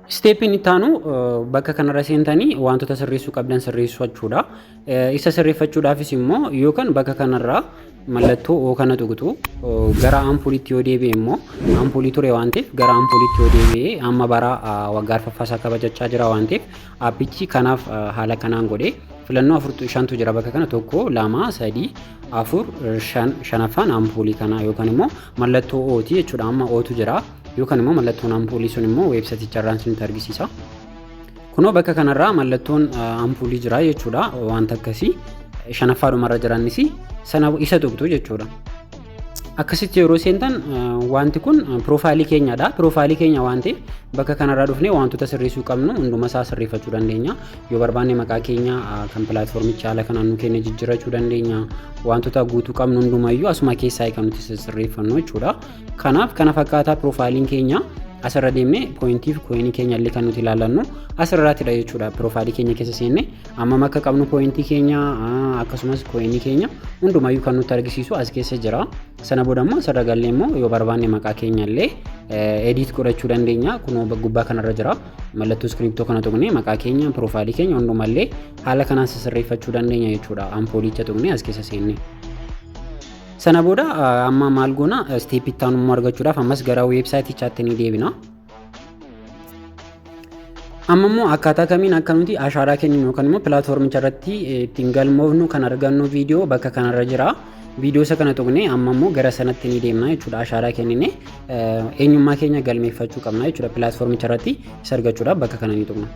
Steepiin itti aanu bakka kanarra seentanii wantoota sirreessuu qabdan sirreeffachuudha. Isa sirreeffachuudhaafis immoo yookaan bakka kanarraa mallattoo O kana tuqxu gara ampuuliitti yoo deebi'e immoo ampuulii ture waan ta'eef gara ampuuliitti yoo deebi'e amma bara waggaa arfaffaasaa kabajachaa jira waan ta'eef aappichi kanaaf haala kanaan godhee filannoo 4 jira bakka kana 1 2 3 4 5 shanaffaan ampuulii kana yookaan immoo mallattoo O'ti jechuudha. Amma O'tu jira. Yookaan immoo mallattoon ampuulii sun immoo weebsaayiticharraan isinitti argisiisa. Kunoo bakka kanarraa mallattoon ampuulii jira jechuudha. Wanta akkasii shanaffaadhumarra jiraannis sana isa tuqxu jechuudha. Akkasitti yeroo seentan wanti kun piroofaayilii keenyadha. Piroofaayilii keenya waan ta'eef bakka kanarraa dhufnee wantoota sirreessuu qabnu hunduma isaa sirreeffachuu dandeenya. Yoo barbaanne maqaa keenya kan pilaatfoormicha haala kanaan nu keenya jijjiirrachuu dandeenya. Wantoota guutuu qabnu hundumayyuu asuma keessaa kan nuti sirreeffannu jechuudha. Kanaaf kana fakkaataa piroofaayiliin keenya asirra deemnee pooyintii fi kooyinii keenya illee kan nuti ilaallannu asirraatidha jechuudha. Piroofaayilii keenya keessa seenne amma akka qabnu pooyintii keenya akkasumas kooyinii keenya hundumayyuu kan nutti argisiisu as keessa jira. Sana booda immoo asirra gallee immoo yoo barbaanne maqaa keenya illee edit godhachuu dandeenya. Kunoo gubbaa kanarra jira. Mallattoo iskiriptoo kana tuqnee maqaa keenya piroofaayilii keenya hundumallee haala kanaan sirreeffachuu dandeenya jechuudha. Ampuulicha tuqnee as keessa seenne. Sana booda amma maal goona steepii itti aanu argachuudhaaf ammas gara weebsaayitichaatti ni deebina. Amma immoo akkaataa kamiin akka nuti ashaaraa kenninu yookaan immoo pilaatfoormicha irratti ittiin galmoofnu kan argannu viidiyoo bakka kanarra jira. Viidiyoo isa kana tuqnee amma immoo gara sanatti ni deemna jechuudha. Ashaaraa kennine eenyummaa keenya galmeeffachuu qabna jechuudha. Pilaatfoormicha irratti isa argachuudhaaf bakka kana ni tuqna.